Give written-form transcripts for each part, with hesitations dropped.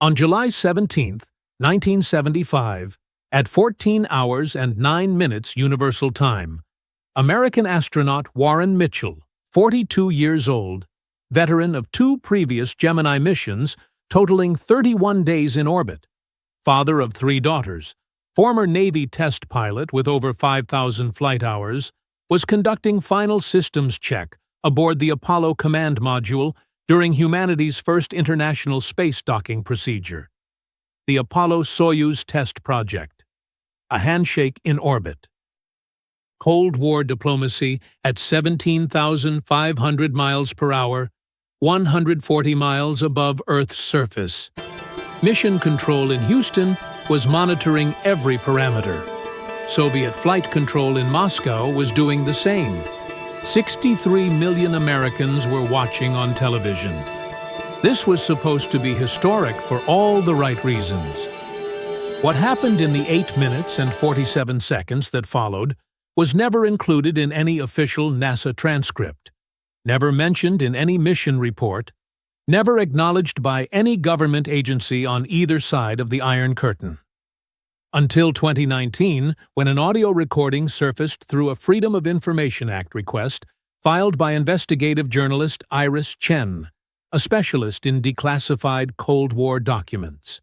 On July 17, 1975, at 14 hours and 9 minutes Universal Time, American astronaut Warren Mitchell, 42 years old, veteran of 2 previous Gemini missions totaling 31 days in orbit, father of 3 daughters, former Navy test pilot with over 5,000 flight hours, was conducting final systems check aboard the Apollo command module during humanity's first international space docking procedure, the Apollo-Soyuz test project, a handshake in orbit. Cold War diplomacy at 17,500 miles per hour, 140 miles above Earth's surface. Mission Control in Houston was monitoring every parameter. Soviet Flight Control in Moscow was doing the same. 63 million Americans were watching on television. This was supposed to be historic for all the right reasons. What happened in the 8 minutes and 47 seconds that followed was never included in any official NASA transcript, never mentioned in any mission report, never acknowledged by any government agency on either side of the Iron Curtain. Until 2019, when an audio recording surfaced through a Freedom of Information Act request filed by investigative journalist Iris Chen, a specialist in declassified Cold War documents.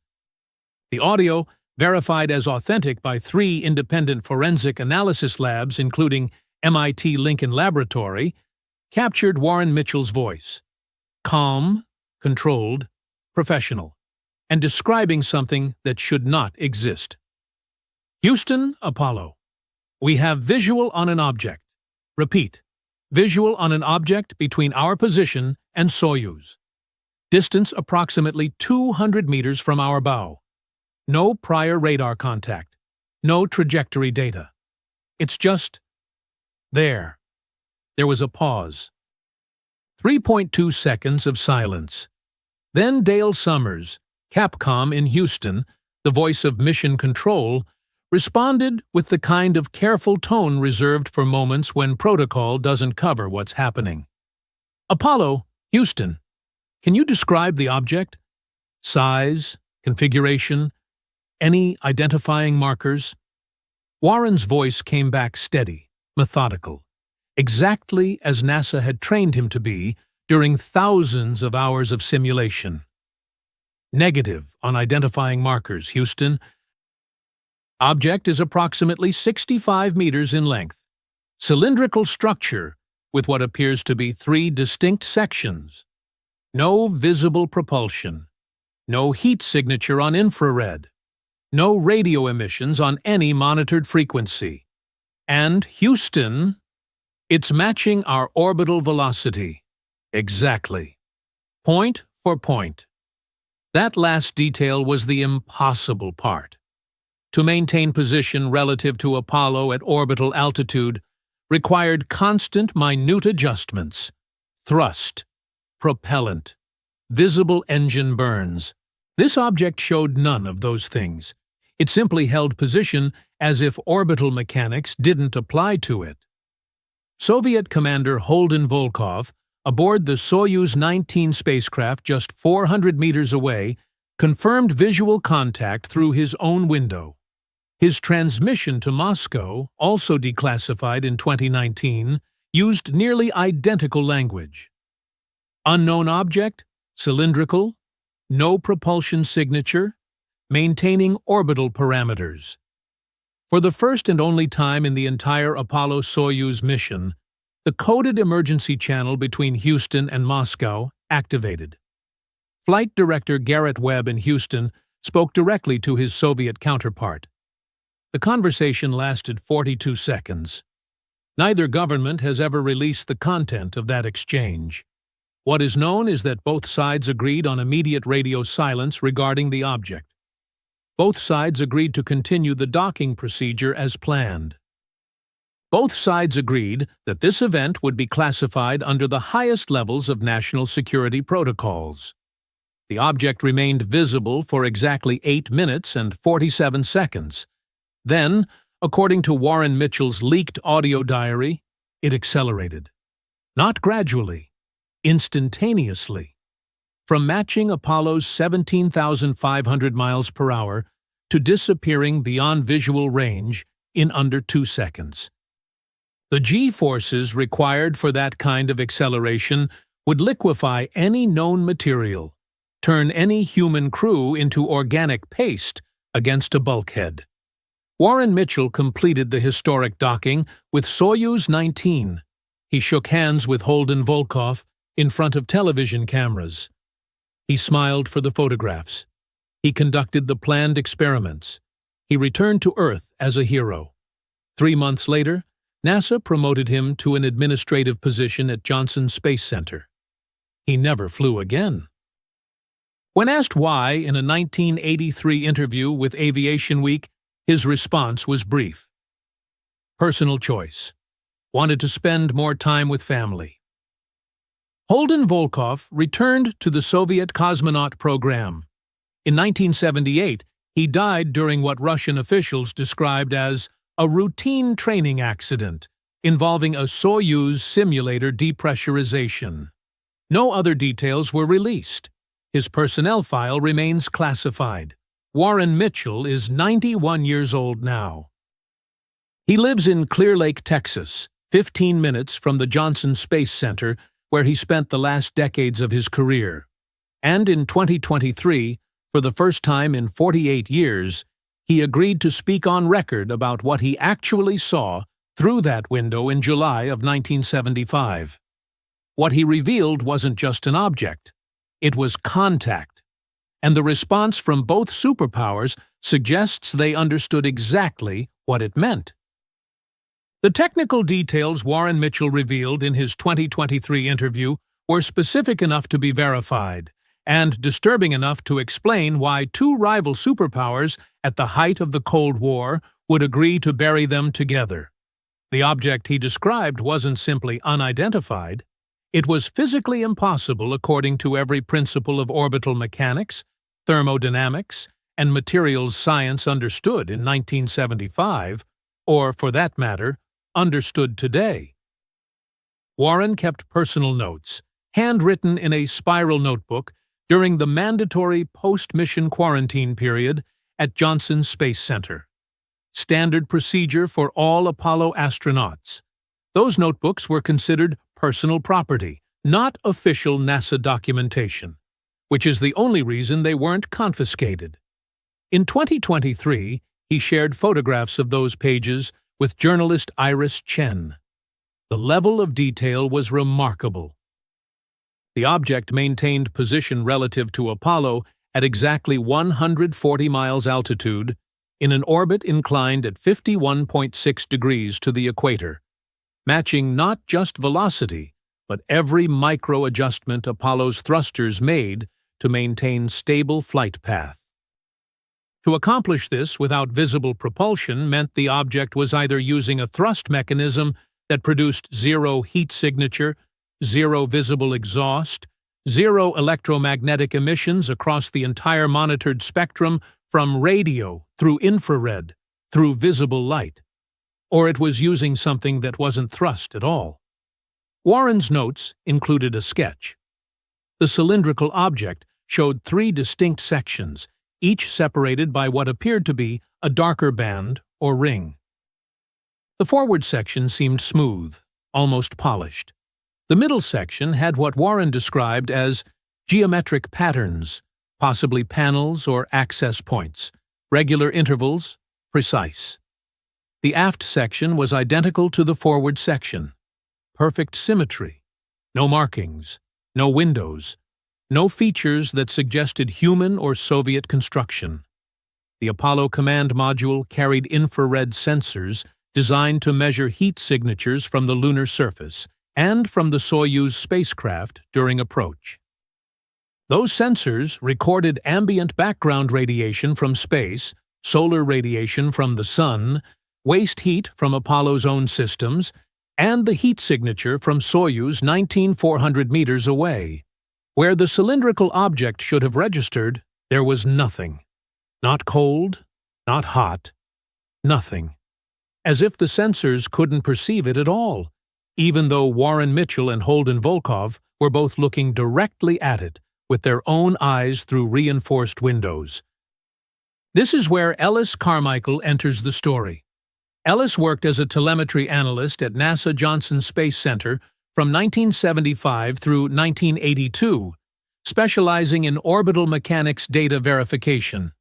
The audio, verified as authentic by 3 independent forensic analysis labs including MIT Lincoln Laboratory, captured Warren Mitchell's voice, calm, controlled, professional, and describing something that should not exist. Houston, Apollo. We have visual on an object. Repeat, visual on an object between our position and Soyuz. Distance approximately 200 meters from our bow. No prior radar contact. No trajectory data. It's just there. There was a pause. 3.2 seconds of silence. Then Dale Summers, Capcom in Houston, the voice of Mission Control, responded with the kind of careful tone reserved for moments when protocol doesn't cover what's happening. Apollo, Houston, can you describe the object? Size, configuration, any identifying markers? Warren's voice came back steady, methodical, exactly as NASA had trained him to be during thousands of hours of simulation. Negative on identifying markers, Houston. Object is approximately 65 meters in length. Cylindrical structure with what appears to be 3 distinct sections. No visible propulsion. No heat signature on infrared. No radio emissions on any monitored frequency. And Houston, it's matching our orbital velocity. Exactly. Point for point. That last detail was the impossible part. To maintain position relative to Apollo at orbital altitude required constant minute adjustments. Thrust, propellant, visible engine burns. This object showed none of those things. It simply held position as if orbital mechanics didn't apply to it. Soviet Commander Holden Volkov, aboard the Soyuz 19 spacecraft just 400 meters away, confirmed visual contact through his own window. His transmission to Moscow, also declassified in 2019, used nearly identical language. Unknown object, cylindrical, no propulsion signature, maintaining orbital parameters. For the first and only time in the entire Apollo-Soyuz mission, the coded emergency channel between Houston and Moscow activated. Flight Director Garrett Webb in Houston spoke directly to his Soviet counterpart. The conversation lasted 42 seconds. Neither government has ever released the content of that exchange. What is known is that both sides agreed on immediate radio silence regarding the object. Both sides agreed to continue the docking procedure as planned. Both sides agreed that this event would be classified under the highest levels of national security protocols. The object remained visible for exactly 8 minutes and 47 seconds. Then, according to Warren Mitchell's leaked audio diary, it accelerated. Not gradually, instantaneously. from matching Apollo's 17,500 miles per hour to disappearing beyond visual range in under 2 seconds. The G-forces required for that kind of acceleration would liquefy any known material, turn any human crew into organic paste against a bulkhead. Warren Mitchell completed the historic docking with Soyuz 19. He shook hands with Holden Volkov in front of television cameras. He smiled for the photographs. He conducted the planned experiments. He returned to Earth as a hero. 3 months later, NASA promoted him to an administrative position at Johnson Space Center. He never flew again. When asked why in a 1983 interview with Aviation Week, his response was brief. Personal choice. Wanted to spend more time with family. Holden Volkov returned to the Soviet cosmonaut program. In 1978, he died during what Russian officials described as a routine training accident involving a Soyuz simulator depressurization. No other details were released. His personnel file remains classified. Warren Mitchell is 91 years old now. He lives in Clear Lake, Texas, 15 minutes from the Johnson Space Center, where he spent the last decades of his career. And in 2023, for the first time in 48 years, he agreed to speak on record about what he actually saw through that window in July of 1975. What he revealed wasn't just an object. It was contact. And the response from both superpowers suggests they understood exactly what it meant. The technical details Warren Mitchell revealed in his 2023 interview were specific enough to be verified, and disturbing enough to explain why two rival superpowers at the height of the Cold War would agree to bury them together. The object he described wasn't simply unidentified. It was physically impossible according to every principle of orbital mechanics, thermodynamics, and materials science understood in 1975, or, for that matter, understood today. Warren kept personal notes, handwritten in a spiral notebook, during the mandatory post-mission quarantine period at Johnson Space Center. Standard procedure for all Apollo astronauts. Those notebooks were considered personal property, not official NASA documentation, which is the only reason they weren't confiscated. In 2023, he shared photographs of those pages with journalist Iris Chen. The level of detail was remarkable. The object maintained position relative to Apollo at exactly 140 miles altitude, in an orbit inclined at 51.6 degrees to the equator, matching not just velocity, but every micro-adjustment Apollo's thrusters made to maintain stable flight path. To accomplish this without visible propulsion meant the object was either using a thrust mechanism that produced zero heat signature, zero visible exhaust, zero electromagnetic emissions across the entire monitored spectrum from radio through infrared through visible light, or it was using something that wasn't thrust at all. Warren's notes included a sketch. The cylindrical object showed 3 distinct sections, each separated by what appeared to be a darker band or ring. The forward section seemed smooth, almost polished. The middle section had what Warren described as geometric patterns, possibly panels or access points, regular intervals, precise. The aft section was identical to the forward section. Perfect symmetry. No markings, no windows, no features that suggested human or Soviet construction. The Apollo command module carried infrared sensors designed to measure heat signatures from the lunar surface and from the Soyuz spacecraft during approach. Those sensors recorded ambient background radiation from space, solar radiation from the sun, waste heat from Apollo's own systems, and the heat signature from Soyuz 19,400 meters away. Where the cylindrical object should have registered, there was nothing. Not cold, not hot, nothing. As if the sensors couldn't perceive it at all, even though Warren Mitchell and Holden Volkov were both looking directly at it with their own eyes through reinforced windows. This is where Ellis Carmichael enters the story. Ellis worked as a telemetry analyst at NASA Johnson Space Center from 1975 through 1982, specializing in orbital mechanics data verification.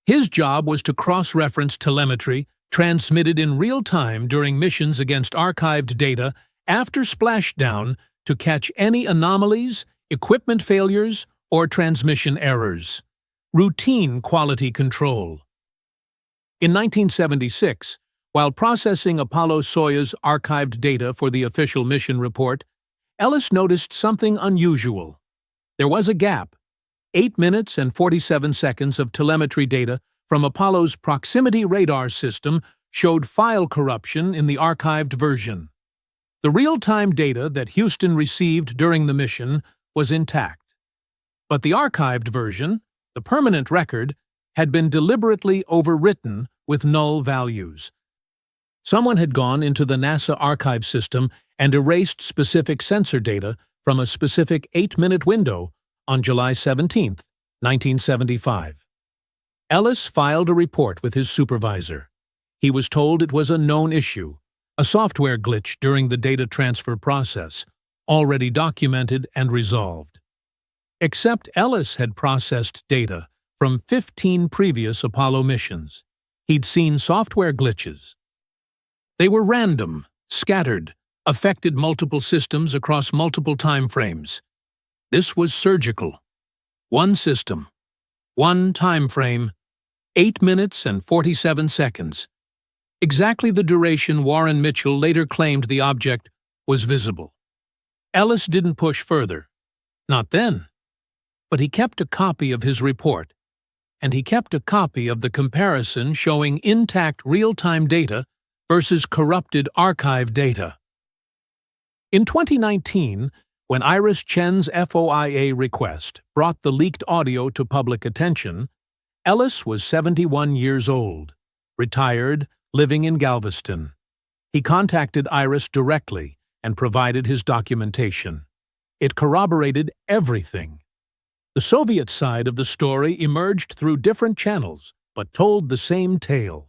His job was to cross-reference telemetry transmitted in real time during missions against archived data after splashdown to catch any anomalies, equipment failures, or transmission errors. Routine quality control. In 1976, while processing Apollo-Soyuz archived data for the official mission report, Ellis noticed something unusual. There was a gap. 8 minutes and 47 seconds of telemetry data from Apollo's proximity radar system showed file corruption in the archived version. The real-time data that Houston received during the mission was intact. But the archived version, the permanent record, had been deliberately overwritten with null values. Someone had gone into the NASA archive system and erased specific sensor data from a specific 8-minute window on July 17, 1975. Ellis filed a report with his supervisor. He was told it was a known issue, a software glitch during the data transfer process, already documented and resolved. Except Ellis had processed data from 15 previous Apollo missions. He'd seen software glitches. They were random, scattered, affected multiple systems across multiple time frames. This was surgical. One system, one time frame, 8 minutes and 47 seconds. Exactly the duration Warren Mitchell later claimed the object was visible. Ellis didn't push further. Not then. But he kept a copy of his report, and he kept a copy of the comparison showing intact real-time data versus corrupted archive data. In 2019, when Iris Chen's FOIA request brought the leaked audio to public attention, Ellis was 71 years old, retired, living in Galveston. He contacted Iris directly and provided his documentation. It corroborated everything. The Soviet side of the story emerged through different channels, but told the same tale.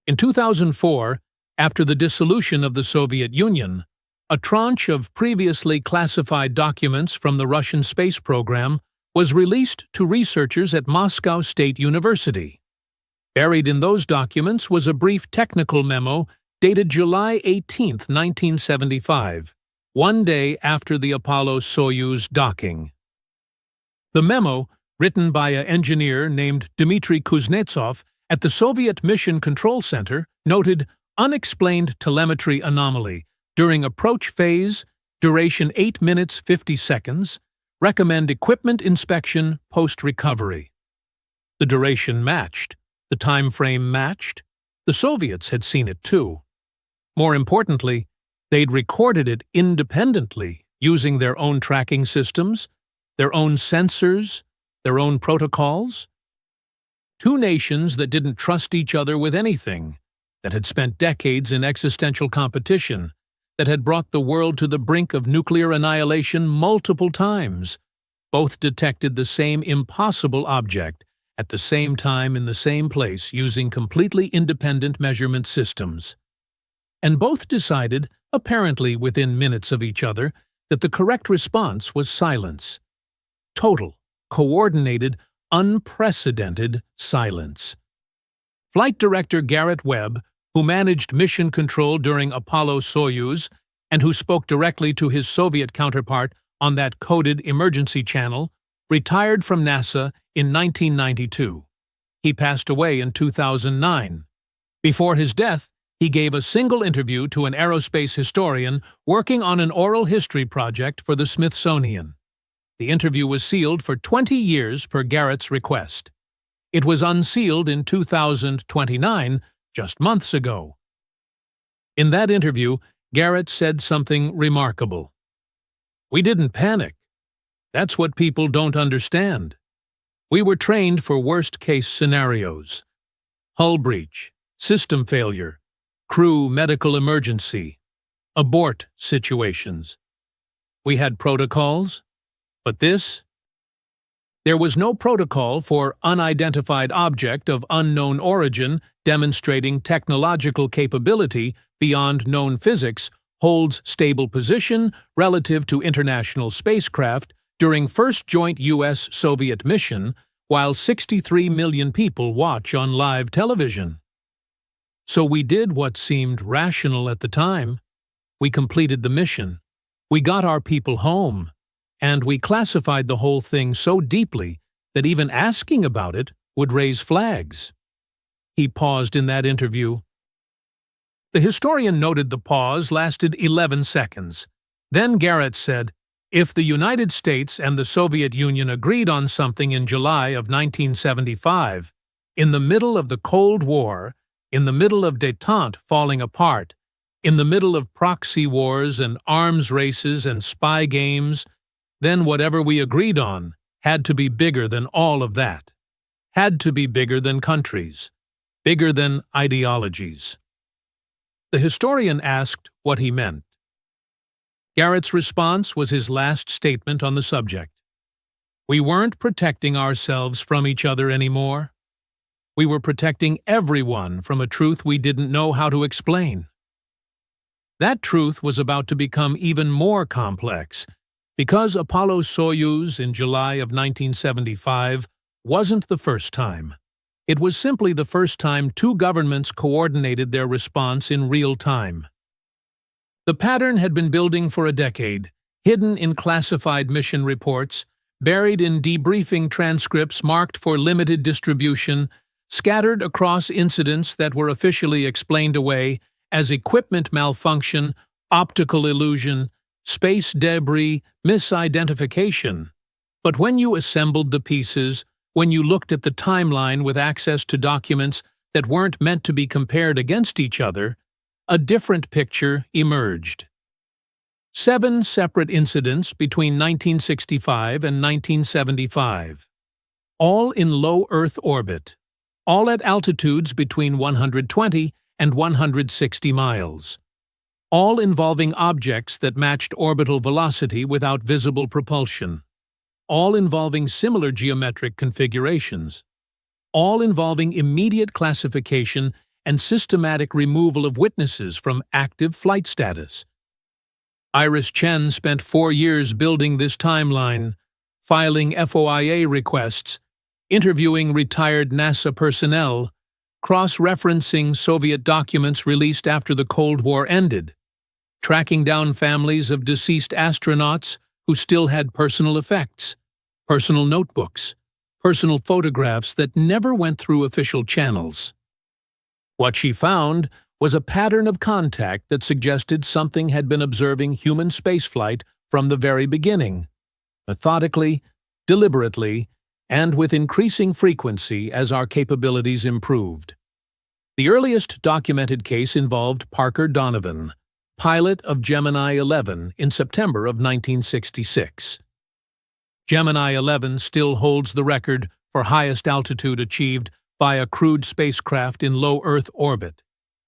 In 2004, after the dissolution of the Soviet Union, a tranche of previously classified documents from the Russian space program was released to researchers at Moscow State University. Buried in those documents was a brief technical memo dated July 18, 1975, one day after the Apollo-Soyuz docking. The memo, written by an engineer named Dmitry Kuznetsov at the Soviet Mission Control Center, noted unexplained telemetry anomaly during approach phase, duration 8 minutes 50 seconds, recommend equipment inspection post-recovery. The duration matched, the time frame matched, the Soviets had seen it too. More importantly, they'd recorded it independently using their own tracking systems, their own sensors, their own protocols. Two nations that didn't trust each other with anything, that had spent decades in existential competition, that had brought the world to the brink of nuclear annihilation multiple times, both detected the same impossible object at the same time in the same place using completely independent measurement systems. And both decided, apparently within minutes of each other, that the correct response was silence. Total, coordinated, unprecedented silence. Flight Director Garrett Webb, who managed mission control during Apollo-Soyuz and who spoke directly to his Soviet counterpart on that coded emergency channel, retired from NASA in 1992. He passed away in 2009. Before his death, he gave a single interview to an aerospace historian working on an oral history project for the Smithsonian. The interview was sealed for 20 years per Garrett's request. It was unsealed in 2029, just months ago. In that interview, Garrett said something remarkable. "We didn't panic. That's what people don't understand. We were trained for worst-case scenarios. Hull breach, system failure, crew medical emergency, abort situations. We had protocols, but this, There was no protocol for unidentified object of unknown origin demonstrating technological capability beyond known physics holds stable position relative to international spacecraft during first joint U.S.-Soviet mission, while 63 million people watch on live television. So we did what seemed rational at the time. We completed the mission. We got our people home. And we classified the whole thing so deeply that even asking about it would raise flags. He paused in that interview. The historian noted the pause lasted 11 seconds. Then Garrett said, "If the United States and the Soviet Union agreed on something in July of 1975, in the middle of the Cold War, in the middle of détente falling apart, in the middle of proxy wars and arms races and spy games, then whatever we agreed on had to be bigger than all of that, had to be bigger than countries, bigger than ideologies." The historian asked what he meant. Garrett's response was his last statement on the subject. We weren't protecting ourselves from each other anymore. We were protecting everyone from a truth we didn't know how to explain. That truth was about to become even more complex, because Apollo-Soyuz in July of 1975 wasn't the first time. It was simply the first time two governments coordinated their response in real time. The pattern had been building for a decade, hidden in classified mission reports, buried in debriefing transcripts marked for limited distribution, scattered across incidents that were officially explained away as equipment malfunction, optical illusion, space debris, misidentification. But when you assembled the pieces, when you looked at the timeline with access to documents that weren't meant to be compared against each other, a different picture emerged. 7 separate incidents between 1965 and 1975, all in low Earth orbit, all at altitudes between 120 and 160 miles. All involving objects that matched orbital velocity without visible propulsion, all involving similar geometric configurations, all involving immediate classification and systematic removal of witnesses from active flight status. Iris Chen spent 4 years building this timeline, filing FOIA requests, interviewing retired NASA personnel, cross-referencing Soviet documents released after the Cold War ended, tracking down families of deceased astronauts who still had personal effects, personal notebooks, personal photographs that never went through official channels. What she found was a pattern of contact that suggested something had been observing human spaceflight from the very beginning, methodically, deliberately, and with increasing frequency as our capabilities improved. The earliest documented case involved Parker Donovan, pilot of Gemini 11 in September of 1966. Gemini 11 still holds the record for highest altitude achieved by a crewed spacecraft in low Earth orbit,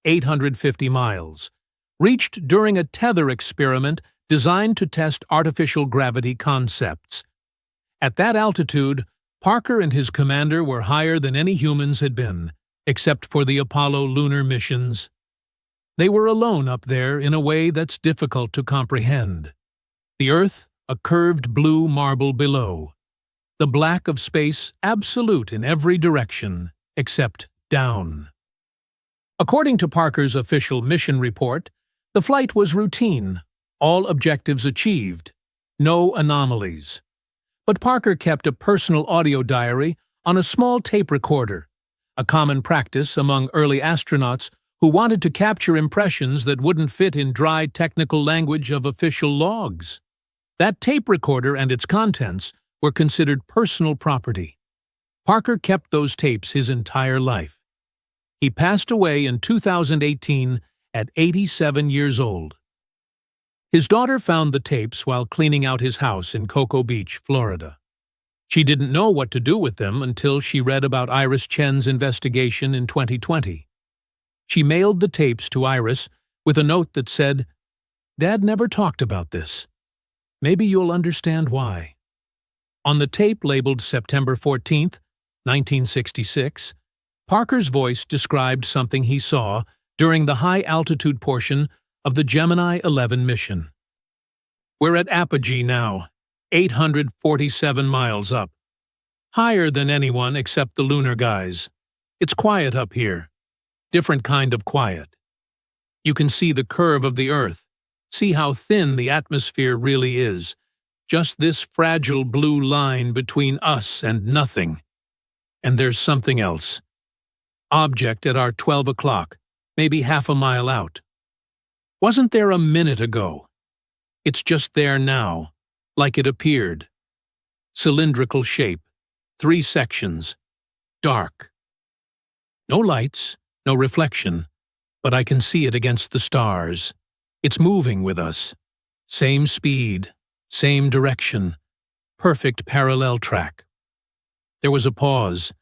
850 miles, reached during a tether experiment designed to test artificial gravity concepts. At that altitude, Parker and his commander were higher than any humans had been, except for the Apollo lunar missions. They were alone up there in a way that's difficult to comprehend. The Earth, a curved blue marble below. The black of space absolute in every direction, except down. According to Parker's official mission report, the flight was routine, all objectives achieved, no anomalies. But Parker kept a personal audio diary on a small tape recorder, a common practice among early astronauts who wanted to capture impressions that wouldn't fit in dry technical language of official logs. That tape recorder and its contents were considered personal property. Parker kept those tapes his entire life. He passed away in 2018 at 87 years old. His daughter found the tapes while cleaning out his house in Cocoa Beach, Florida. She didn't know what to do with them until she read about Iris Chen's investigation in 2020. She mailed the tapes to Iris with a note that said, "Dad never talked about this. Maybe you'll understand why." On the tape labeled September 14, 1966, Parker's voice described something he saw during the high-altitude portion of the Gemini 11 mission. "We're at apogee now, 847 miles up. Higher than anyone except the lunar guys. It's quiet up here. Different kind of quiet. You can see the curve of the Earth. See how thin the atmosphere really is. Just this fragile blue line between us and nothing. And there's something else. Object at our 12 o'clock, maybe half a mile out. Wasn't there a minute ago. It's just there now, like it appeared. Cylindrical shape, 3 sections, dark. No lights, no reflection, but I can see it against the stars. It's moving with us. Same speed, same direction, perfect parallel track." There was a pause,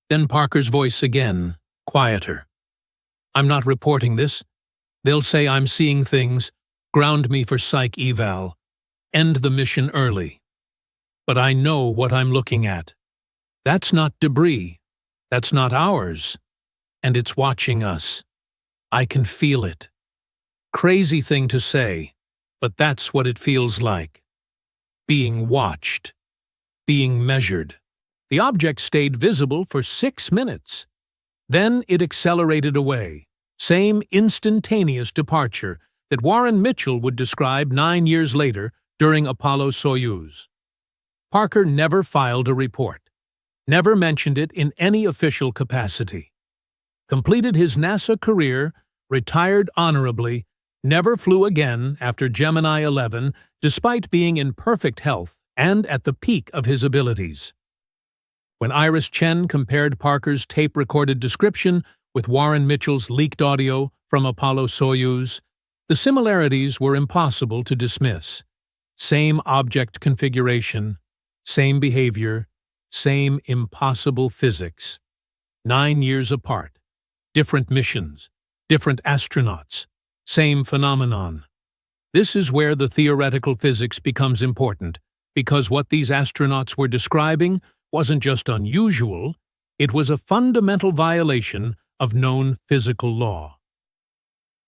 then Parker's voice again, quieter. "I'm not reporting this. They'll say I'm seeing things, ground me for psych eval, end the mission early. But I know what I'm looking at. That's not debris. That's not ours. And it's watching us. I can feel it. Crazy thing to say, but that's what it feels like. Being watched. Being measured." The object stayed visible for 6 minutes. Then it accelerated away. Same instantaneous departure that Warren Mitchell would describe 9 years later during Apollo-Soyuz. Parker never filed a report. Never mentioned it in any official capacity. Completed his NASA career, retired honorably, never flew again after Gemini 11 despite being in perfect health and at the peak of his abilities. When Iris Chen compared Parker's tape-recorded description with Warren Mitchell's leaked audio from Apollo-Soyuz, the similarities were impossible to dismiss. Same object configuration, same behavior, same impossible physics. 9 years apart, different missions, different astronauts, same phenomenon. This is where the theoretical physics becomes important, because what these astronauts were describing wasn't just unusual, it was a fundamental violation of known physical law.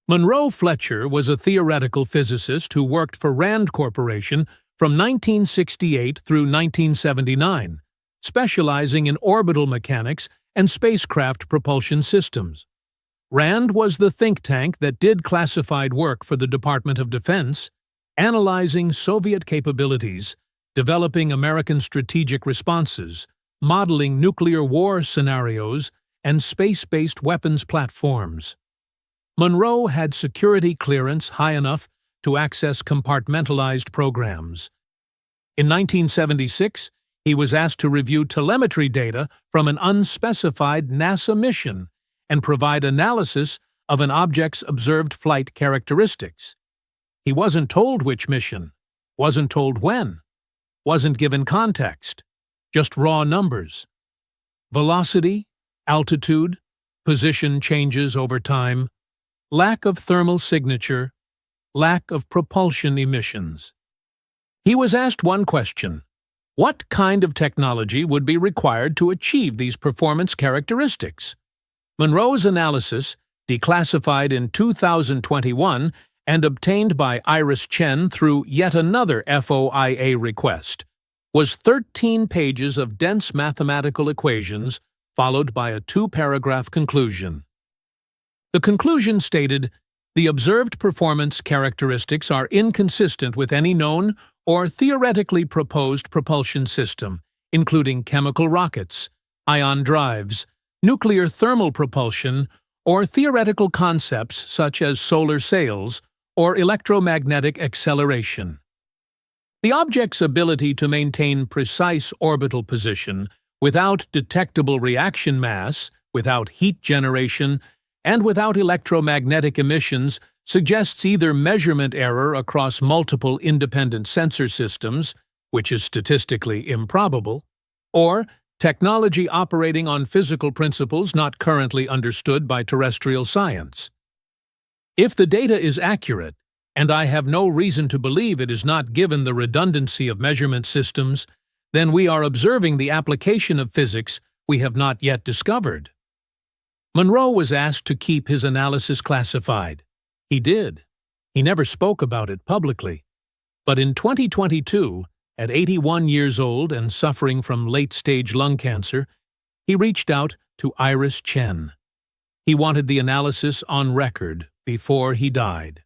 Monroe Fletcher was a theoretical physicist who worked for Rand Corporation from 1968 through 1979, specializing in orbital mechanics and spacecraft propulsion systems. Rand was the think tank that did classified work for the Department of Defense, analyzing Soviet capabilities, developing American strategic responses, modeling nuclear war scenarios, and space-based weapons platforms. Monroe had security clearance high enough to access compartmentalized programs. In 1976, he was asked to review telemetry data from an unspecified NASA mission and provide analysis of an object's observed flight characteristics. He wasn't told which mission, wasn't told when, wasn't given context, just raw numbers. Velocity, altitude, position changes over time, lack of thermal signature, lack of propulsion emissions. He was asked one question: what kind of technology would be required to achieve these performance characteristics? Monroe's analysis, declassified in 2021 and obtained by Iris Chen through yet another FOIA request, was 13 pages of dense mathematical equations followed by a 2-paragraph conclusion. The conclusion stated, "The observed performance characteristics are inconsistent with any known or theoretically proposed propulsion system, including chemical rockets, ion drives, nuclear thermal propulsion, or theoretical concepts such as solar sails or electromagnetic acceleration." The object's ability to maintain precise orbital position without detectable reaction mass, without heat generation, and without electromagnetic emissions suggests either measurement error across multiple independent sensor systems, which is statistically improbable, or technology operating on physical principles not currently understood by terrestrial science. If the data is accurate, and I have no reason to believe it is not given the redundancy of measurement systems, then we are observing the application of physics we have not yet discovered. Monroe was asked to keep his analysis classified. He did. He never spoke about it publicly. But in 2022, at 81 years old and suffering from late-stage lung cancer, he reached out to Iris Chen. He wanted the analysis on record before he died.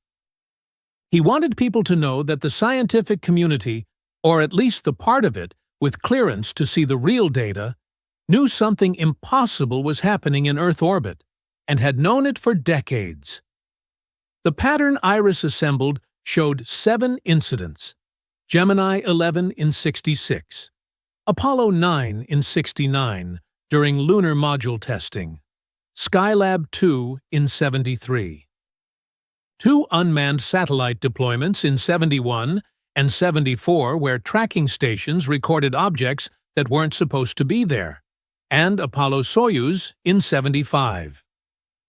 He wanted people to know that the scientific community, or at least the part of it with clearance to see the real data, knew something impossible was happening in Earth orbit and had known it for decades. The pattern Iris assembled showed 7 incidents: Gemini 11 in 66, Apollo 9 in 69 during lunar module testing, Skylab 2 in 73. 2 unmanned satellite deployments in 71 and 74 where tracking stations recorded objects that weren't supposed to be there, and Apollo-Soyuz in 75.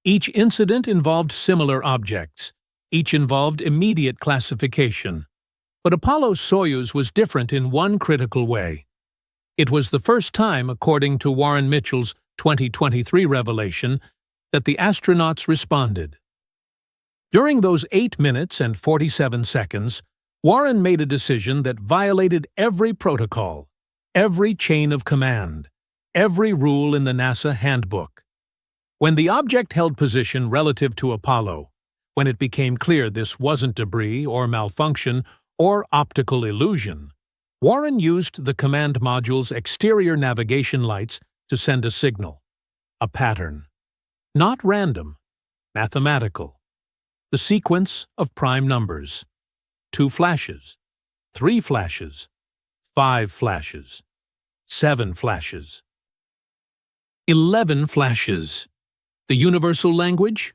Each incident involved similar objects. Each involved immediate classification. But Apollo-Soyuz was different in one critical way. It was the first time, according to Warren Mitchell's 2023 revelation, that the astronauts responded. During those 8 minutes and 47 seconds, Warren made a decision that violated every protocol, every chain of command, every rule in the NASA handbook. When the object held position relative to Apollo, when it became clear this wasn't debris or malfunction or optical illusion, Warren used the command module's exterior navigation lights to send a signal, a pattern. Not random, mathematical. The sequence of prime numbers. 2 flashes, 3 flashes, 5 flashes, 7 flashes. 11 flashes. The universal language?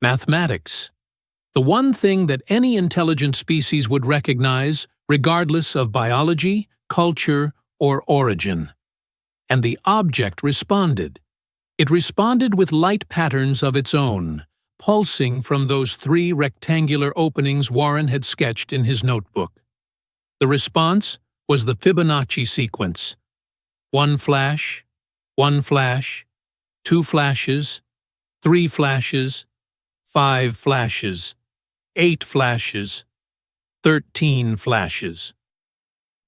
Mathematics. The one thing that any intelligent species would recognize, regardless of biology, culture, or origin. And the object responded. It responded with light patterns of its own, pulsing from those 3 rectangular openings Warren had sketched in his notebook. The response was the Fibonacci sequence. 1 flash, 1 flash, 2 flashes, 3 flashes, 5 flashes, 8 flashes, 13 flashes.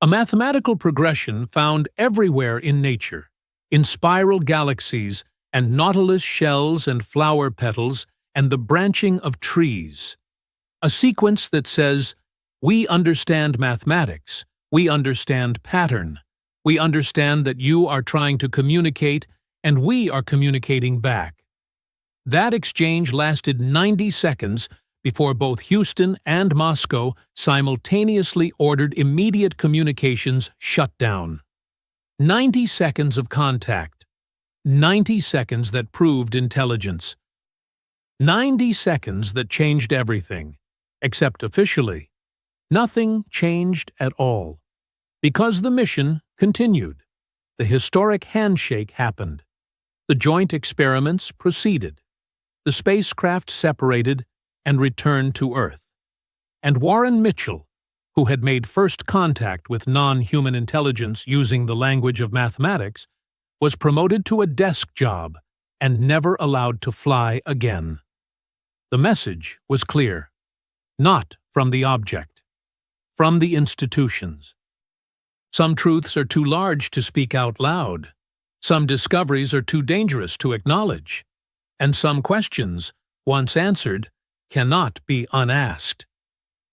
A mathematical progression found everywhere in nature, in spiral galaxies and nautilus shells and flower petals and the branching of trees. A sequence that says, we understand mathematics, we understand pattern, we understand that you are trying to communicate and we are communicating back. That exchange lasted 90 seconds before both Houston and Moscow simultaneously ordered immediate communications shut down. 90 seconds of contact. 90 seconds that proved intelligence. 90 seconds that changed everything, except officially. Nothing changed at all. Because the mission continued. The historic handshake happened. The joint experiments proceeded. The spacecraft separated and returned to Earth. And Warren Mitchell, who had made first contact with non-human intelligence using the language of mathematics, was promoted to a desk job and never allowed to fly again. The message was clear. Not from the object. From the institutions. Some truths are too large to speak out loud. Some discoveries are too dangerous to acknowledge. And some questions, once answered, cannot be unasked.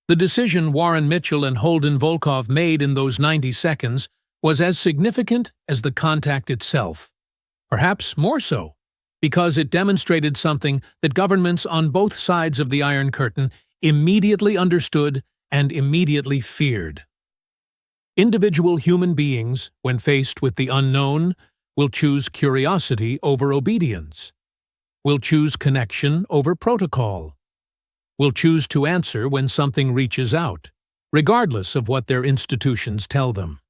The decision Warren Mitchell and Holden Volkov made in those 90 seconds was as significant as the contact itself. Perhaps more so, because it demonstrated something that governments on both sides of the Iron Curtain immediately understood and immediately feared. Individual human beings, when faced with the unknown, will choose curiosity over obedience, will choose connection over protocol, will choose to answer when something reaches out, regardless of what their institutions tell them.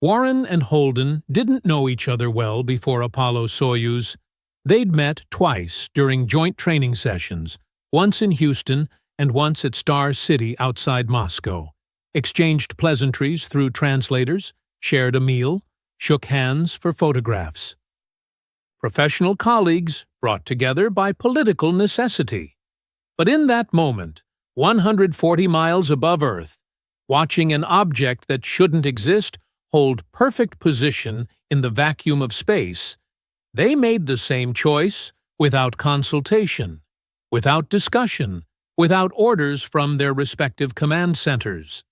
Warren and Holden didn't know each other well before Apollo-Soyuz. They'd met twice during joint training sessions, once in Houston and once at Star City outside Moscow, exchanged pleasantries through translators, shared a meal, shook hands for photographs. Professional colleagues brought together by political necessity. But in that moment, 140 miles above Earth, watching an object that shouldn't exist hold perfect position in the vacuum of space, they made the same choice without consultation, without discussion, without orders from their respective command centers.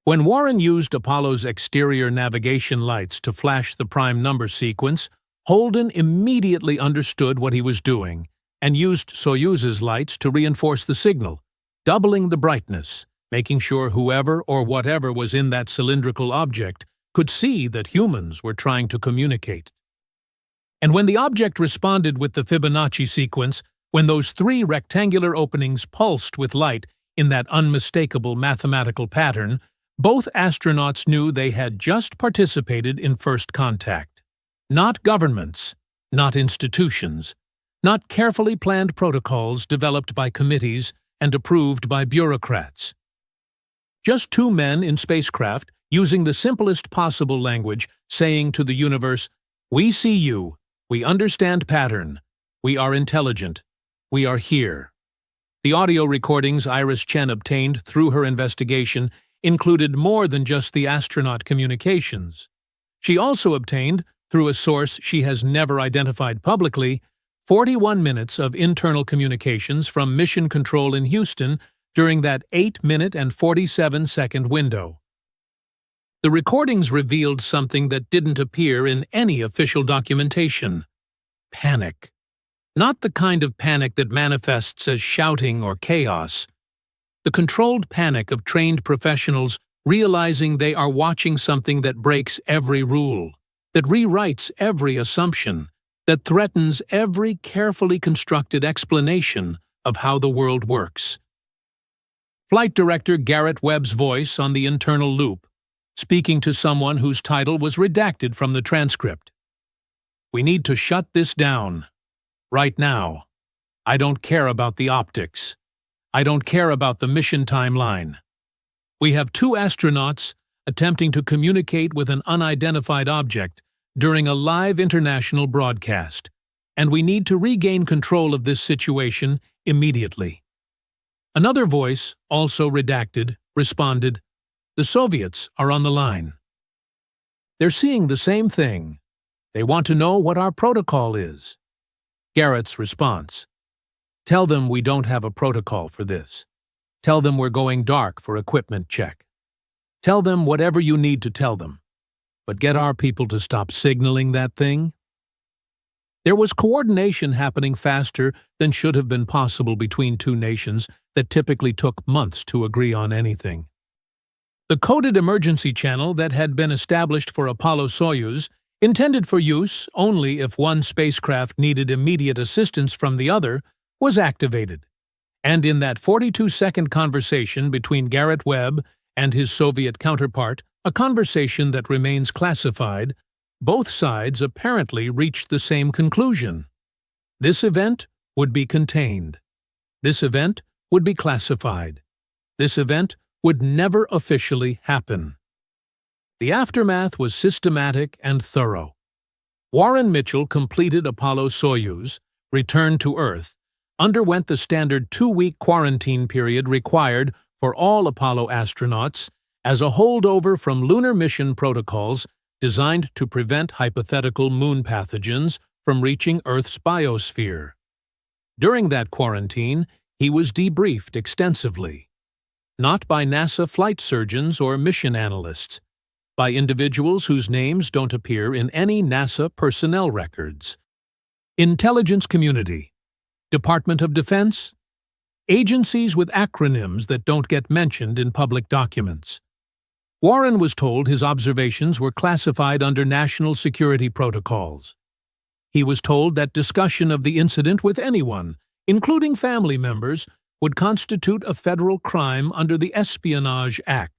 When Warren used Apollo's exterior navigation lights to flash the prime number sequence, Holden immediately understood what he was doing and used Soyuz's lights to reinforce the signal, doubling the brightness, making sure whoever or whatever was in that cylindrical object could see that humans were trying to communicate. And when the object responded with the Fibonacci sequence, when those 3 rectangular openings pulsed with light in that unmistakable mathematical pattern, both astronauts knew they had just participated in first contact. Not governments, not institutions, not carefully planned protocols developed by committees and approved by bureaucrats. Just 2 men in spacecraft using the simplest possible language, saying to the universe, "We see you, we understand pattern, we are intelligent, we are here." The audio recordings Iris Chen obtained through her investigation included more than just the astronaut communications. She also obtained, through a source she has never identified publicly, 41 minutes of internal communications from Mission Control in Houston during that 8-minute and 47-second window. The recordings revealed something that didn't appear in any official documentation: panic. Not the kind of panic that manifests as shouting or chaos. The controlled panic of trained professionals realizing they are watching something that breaks every rule, that rewrites every assumption, that threatens every carefully constructed explanation of how the world works. Flight Director Garrett Webb's voice on the internal loop, speaking to someone whose title was redacted from the transcript. "We need to shut this down. Right now. I don't care about the optics. I don't care about the mission timeline. We have 2 astronauts attempting to communicate with an unidentified object during a live international broadcast, and we need to regain control of this situation immediately." Another voice, also redacted, responded, "The Soviets are on the line. They're seeing the same thing. They want to know what our protocol is." Garrett's response: "Tell them we don't have a protocol for this. Tell them we're going dark for equipment check. Tell them whatever you need to tell them. But get our people to stop signaling that thing." There was coordination happening faster than should have been possible between 2 nations that typically took months to agree on anything. The coded emergency channel that had been established for Apollo-Soyuz, intended for use only if one spacecraft needed immediate assistance from the other, was activated. And in that 42-second conversation between Garrett Webb and his Soviet counterpart, a conversation that remains classified, both sides apparently reached the same conclusion. This event would be contained. This event would be classified. This event would never officially happen. The aftermath was systematic and thorough. Warren Mitchell completed Apollo-Soyuz, returned to Earth, underwent the standard 2-week quarantine period required for all Apollo astronauts as a holdover from lunar mission protocols designed to prevent hypothetical moon pathogens from reaching Earth's biosphere. During that quarantine, he was debriefed extensively. Not by NASA flight surgeons or mission analysts, by individuals whose names don't appear in any NASA personnel records. Intelligence community, Department of Defense, agencies with acronyms that don't get mentioned in public documents. Warren was told his observations were classified under national security protocols. He was told that discussion of the incident with anyone, including family members, would constitute a federal crime under the Espionage Act.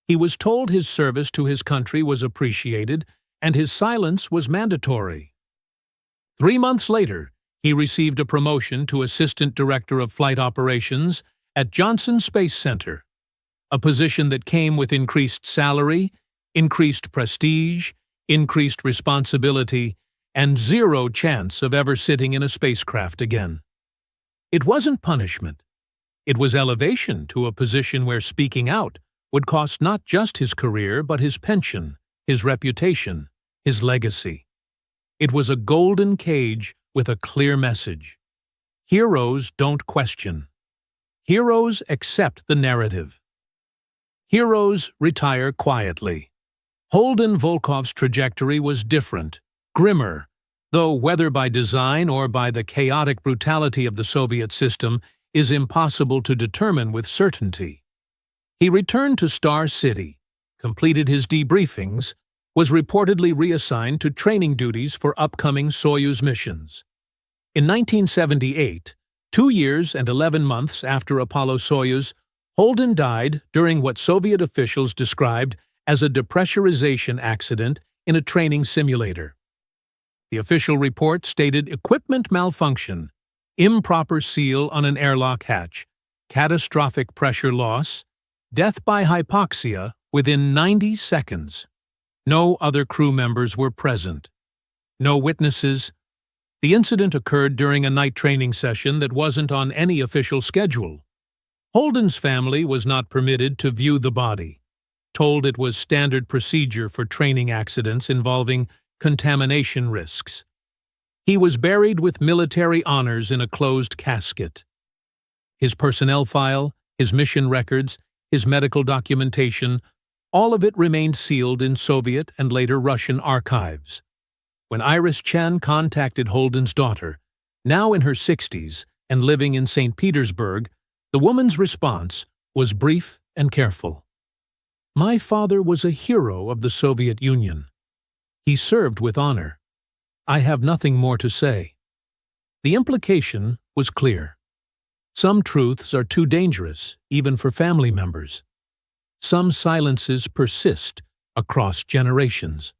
He was told his service to his country was appreciated and his silence was mandatory. 3 months later, he received a promotion to Assistant Director of Flight Operations at Johnson Space Center, a position that came with increased salary, increased prestige, increased responsibility, and zero chance of ever sitting in a spacecraft again. It wasn't punishment. It was elevation to a position where speaking out would cost not just his career but his pension, his reputation, his legacy. It was a golden cage with a clear message. Heroes don't question. Heroes accept the narrative. Heroes retire quietly. Holden Volkov's trajectory was different, grimmer, though whether by design or by the chaotic brutality of the Soviet system is impossible to determine with certainty. He returned to Star City, completed his debriefings, was reportedly reassigned to training duties for upcoming Soyuz missions. In 1978, 2 years and 11 months after Apollo-Soyuz, Holden died during what Soviet officials described as a depressurization accident in a training simulator. The official report stated equipment malfunction, improper seal on an airlock hatch, catastrophic pressure loss, death by hypoxia within 90 seconds. No other crew members were present. No witnesses. The incident occurred during a night training session that wasn't on any official schedule. Holden's family was not permitted to view the body, told it was standard procedure for training accidents involving contamination risks. He was buried with military honors in a closed casket. His personnel file, his mission records, his medical documentation, all of it remained sealed in Soviet and later Russian archives. When Iris Chen contacted Holden's daughter, now in her 60s and living in St. Petersburg, the woman's response was brief and careful. "My father was a hero of the Soviet Union. He served with honor. I have nothing more to say." The implication was clear. Some truths are too dangerous, even for family members. Some silences persist across generations.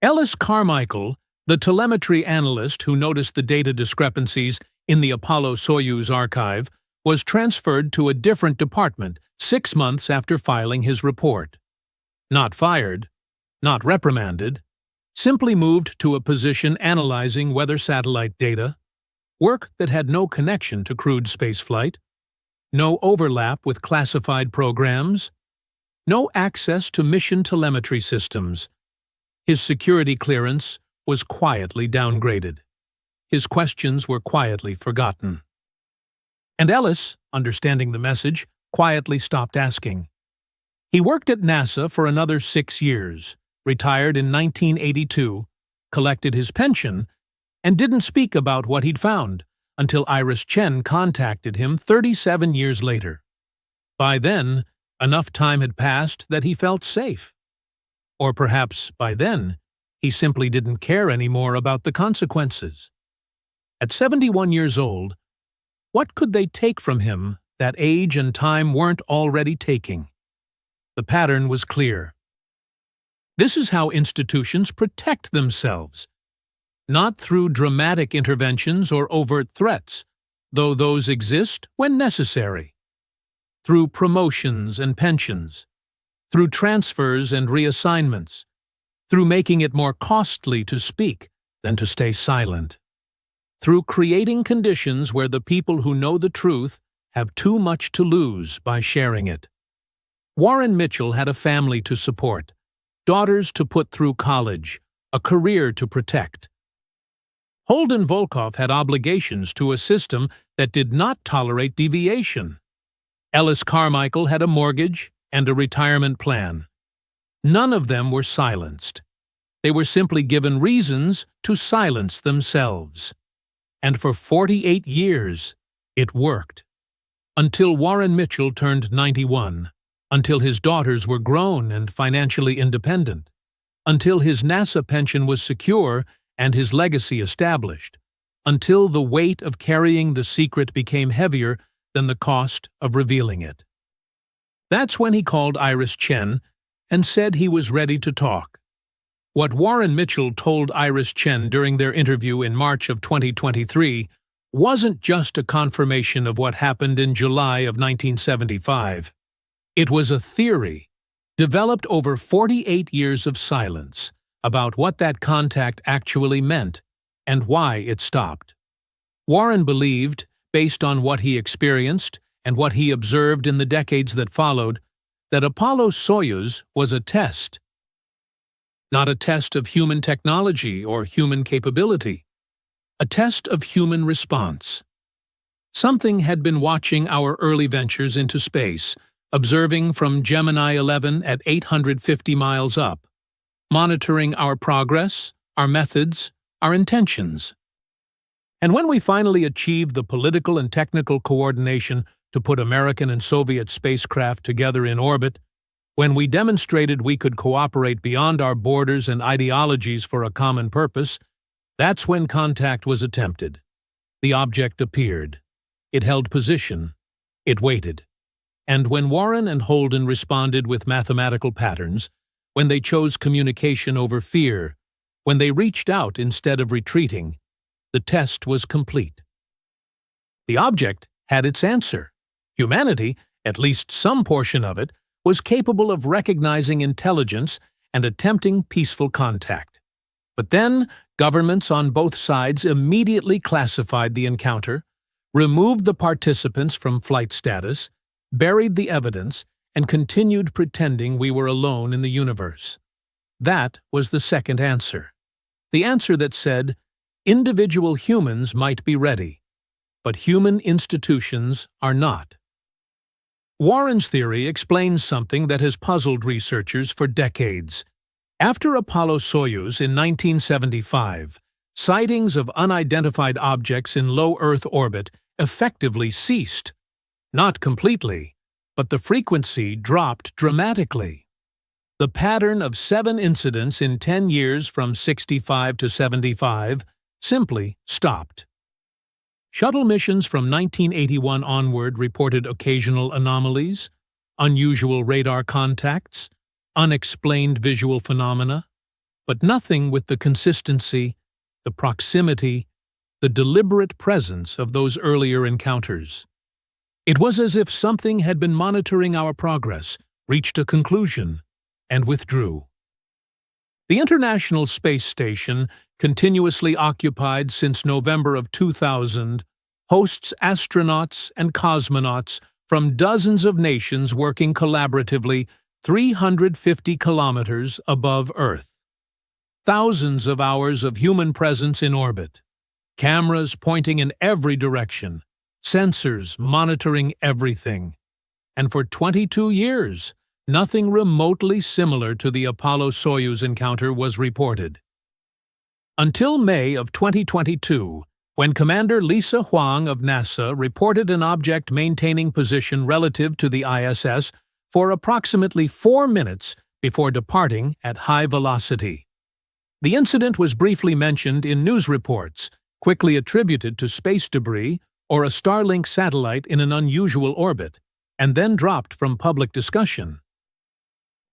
Ellis Carmichael, the telemetry analyst who noticed the data discrepancies in the Apollo-Soyuz archive, was transferred to a different department 6 months after filing his report. Not fired, not reprimanded, simply moved to a position analyzing weather satellite data, work that had no connection to crewed spaceflight, no overlap with classified programs, no access to mission telemetry systems. His security clearance was quietly downgraded. His questions were quietly forgotten. And Ellis, understanding the message, quietly stopped asking. He worked at NASA for another 6 years, retired in 1982, collected his pension, and didn't speak about what he'd found until Iris Chen contacted him 37 years later. By then, enough time had passed that he felt safe. Or perhaps, by then, he simply didn't care anymore about the consequences. At 71 years old, what could they take from him that age and time weren't already taking? The pattern was clear. This is how institutions protect themselves. Not through dramatic interventions or overt threats, though those exist when necessary. Through promotions and pensions. Through transfers and reassignments. Through making it more costly to speak than to stay silent. Through creating conditions where the people who know the truth have too much to lose by sharing it. Warren Mitchell had a family to support, daughters to put through college, a career to protect. Holden Volkov had obligations to a system that did not tolerate deviation. Ellis Carmichael had a mortgage and a retirement plan. None of them were silenced. They were simply given reasons to silence themselves. And for 48 years, it worked. Until Warren Mitchell turned 91, until his daughters were grown and financially independent, until his NASA pension was secure and his legacy established, until the weight of carrying the secret became heavier than the cost of revealing it. That's when he called Iris Chen and said he was ready to talk. What Warren Mitchell told Iris Chen during their interview in March of 2023 wasn't just a confirmation of what happened in July of 1975. It was a theory, developed over 48 years of silence about what that contact actually meant and why it stopped. Warren believed, based on what he experienced and what he observed in the decades that followed, that Apollo-Soyuz was a test. Not a test of human technology or human capability. A test of human response. Something had been watching our early ventures into space, observing from Gemini 11 at 850 miles up, monitoring our progress, our methods, our intentions. And when we finally achieved the political and technical coordination to put American and Soviet spacecraft together in orbit, when we demonstrated we could cooperate beyond our borders and ideologies for a common purpose, that's when contact was attempted. The object appeared. It held position. It waited. And when Warren and Holden responded with mathematical patterns, when they chose communication over fear, when they reached out instead of retreating, the test was complete. The object had its answer. Humanity, at least some portion of it, was capable of recognizing intelligence and attempting peaceful contact. But then, governments on both sides immediately classified the encounter, removed the participants from flight status, buried the evidence, and continued pretending we were alone in the universe. That was the second answer. The answer that said, individual humans might be ready, but human institutions are not. Warren's theory explains something that has puzzled researchers for decades. After Apollo-Soyuz in 1975, sightings of unidentified objects in low Earth orbit effectively ceased. Not completely, but the frequency dropped dramatically. The pattern of 7 incidents in 10 years from 65 to 75 simply stopped. Shuttle missions from 1981 onward reported occasional anomalies, unusual radar contacts, unexplained visual phenomena, but nothing with the consistency, the proximity, the deliberate presence of those earlier encounters. It was as if something had been monitoring our progress, reached a conclusion, and withdrew. The International Space Station, continuously occupied since November of 2000, hosts astronauts and cosmonauts from dozens of nations working collaboratively 350 kilometers above Earth. Thousands of hours of human presence in orbit. Cameras pointing in every direction. Sensors monitoring everything. And for 22 years, nothing remotely similar to the Apollo-Soyuz encounter was reported. Until May of 2022, when Commander Lisa Huang of NASA reported an object maintaining position relative to the ISS for approximately 4 minutes before departing at high velocity. The incident was briefly mentioned in news reports, quickly attributed to space debris or a Starlink satellite in an unusual orbit, and then dropped from public discussion.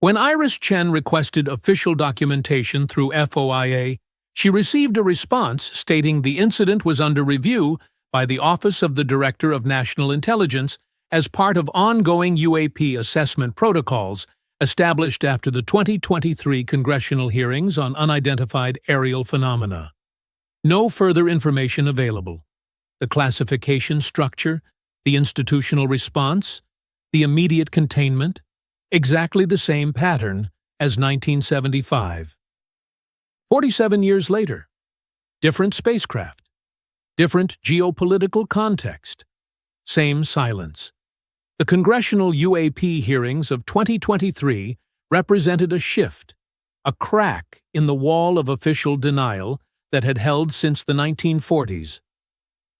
When Iris Chen requested official documentation through FOIA, she received a response stating the incident was under review by the Office of the Director of National Intelligence as part of ongoing UAP assessment protocols established after the 2023 congressional hearings on unidentified aerial phenomena. No further information available. The classification structure, the institutional response, the immediate containment, exactly the same pattern as 1975. 47 years later, different spacecraft, different geopolitical context, same silence. The congressional UAP hearings of 2023 represented a shift, a crack in the wall of official denial that had held since the 1940s.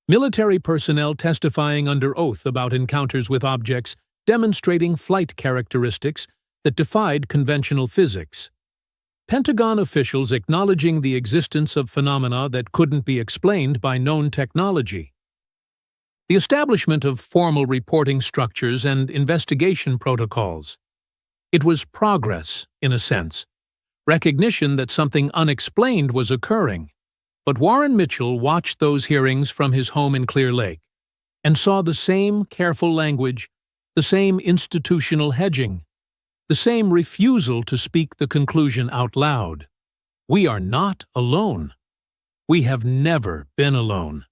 Military personnel testifying under oath about encounters with objects demonstrating flight characteristics that defied conventional physics. Pentagon officials acknowledging the existence of phenomena that couldn't be explained by known technology. The establishment of formal reporting structures and investigation protocols. It was progress, in a sense, recognition that something unexplained was occurring. But Warren Mitchell watched those hearings from his home in Clear Lake and saw the same careful language, the same institutional hedging, the same refusal to speak the conclusion out loud. We are not alone. We have never been alone.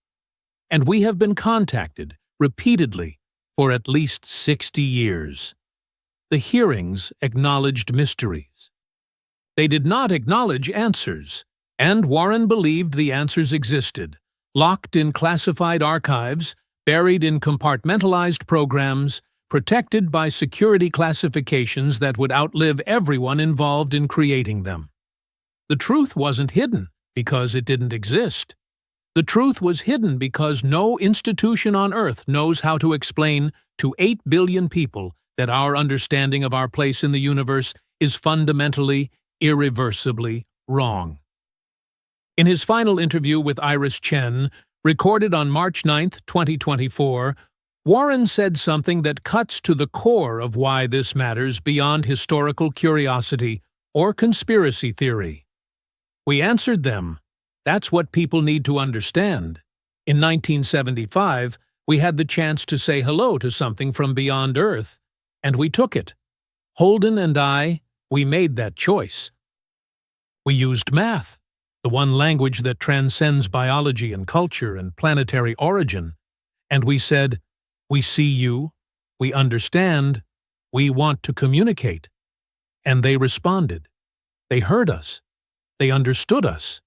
And we have been contacted repeatedly for at least 60 years. The hearings acknowledged mysteries. They did not acknowledge answers, and Warren believed the answers existed, locked in classified archives, buried in compartmentalized programs, protected by security classifications that would outlive everyone involved in creating them. The truth wasn't hidden because it didn't exist. The truth was hidden because no institution on Earth knows how to explain to 8 billion people that our understanding of our place in the universe is fundamentally, irreversibly wrong. In his final interview with Iris Chen, recorded on March 9, 2024, Warren said something that cuts to the core of why this matters beyond historical curiosity or conspiracy theory. We answered them. That's what people need to understand. In 1975, we had the chance to say hello to something from beyond Earth, and we took it. Holden and I, we made that choice. We used math, the one language that transcends biology and culture and planetary origin, and we said, "We see you, we understand, we want to communicate." And they responded. They heard us. They understood us.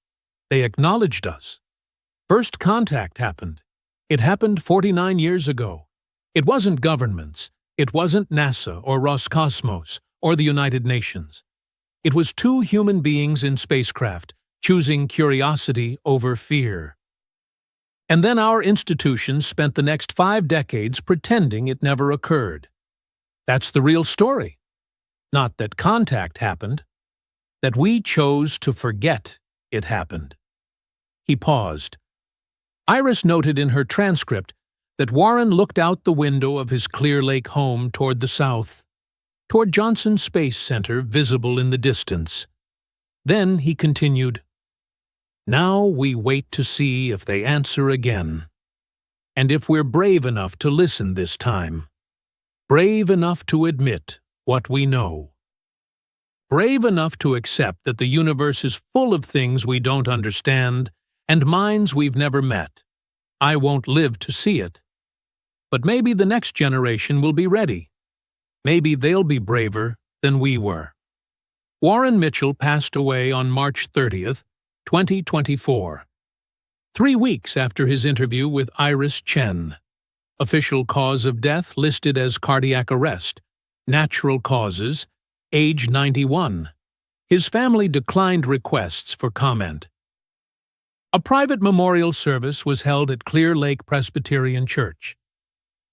They acknowledged us. First contact happened. It happened 49 years ago. It wasn't governments. It wasn't NASA or Roscosmos or the United Nations. It was two human beings in spacecraft choosing curiosity over fear. And then our institutions spent the next 5 decades pretending it never occurred. That's the real story. Not that contact happened. That we chose to forget it happened. He paused. Iris noted in her transcript that Warren looked out the window of his Clear Lake home toward the south, toward Johnson Space Center visible in the distance. Then he continued, "Now we wait to see if they answer again, and if we're brave enough to listen this time, brave enough to admit what we know. Brave enough to accept that the universe is full of things we don't understand and minds we've never met. I won't live to see it. But maybe the next generation will be ready. Maybe they'll be braver than we were." Warren Mitchell passed away on March 30th, 2024, 3 weeks after his interview with Iris Chen. Official cause of death listed as cardiac arrest. Natural causes, age 91. His family declined requests for comment. A private memorial service was held at Clear Lake Presbyterian Church.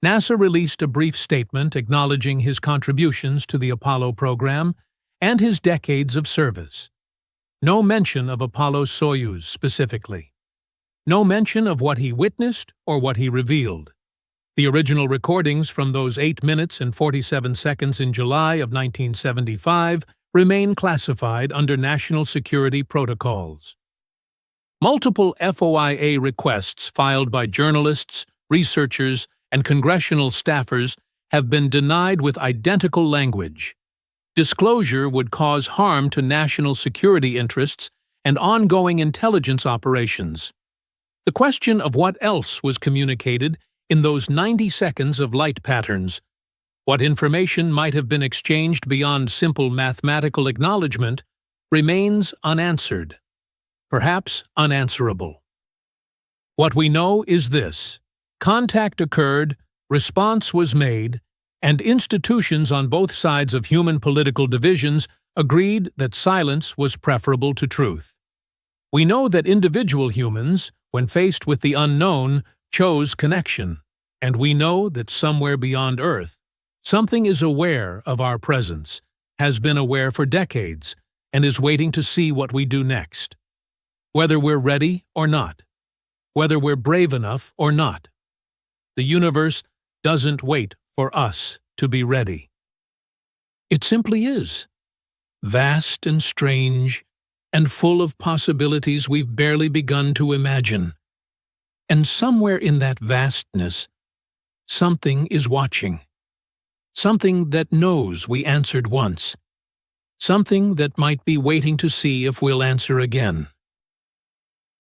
NASA released a brief statement acknowledging his contributions to the Apollo program and his decades of service. No mention of Apollo-Soyuz specifically. No mention of what he witnessed or what he revealed. The original recordings from those 8 minutes and 47 seconds in July of 1975 remain classified under national security protocols. Multiple FOIA requests filed by journalists, researchers, and congressional staffers have been denied with identical language. Disclosure would cause harm to national security interests and ongoing intelligence operations. The question of what else was communicated in those 90 seconds of light patterns, what information might have been exchanged beyond simple mathematical acknowledgement, remains unanswered, perhaps unanswerable. What we know is this: contact occurred, response was made, and institutions on both sides of human political divisions agreed that silence was preferable to truth. We know that individual humans, when faced with the unknown, chose connection, and we know that somewhere beyond Earth, something is aware of our presence, has been aware for decades, and is waiting to see what we do next. Whether we're ready or not, whether we're brave enough or not, the universe doesn't wait for us to be ready. It simply is. Vast and strange, and full of possibilities we've barely begun to imagine. And somewhere in that vastness, something is watching. Something that knows we answered once. Something that might be waiting to see if we'll answer again.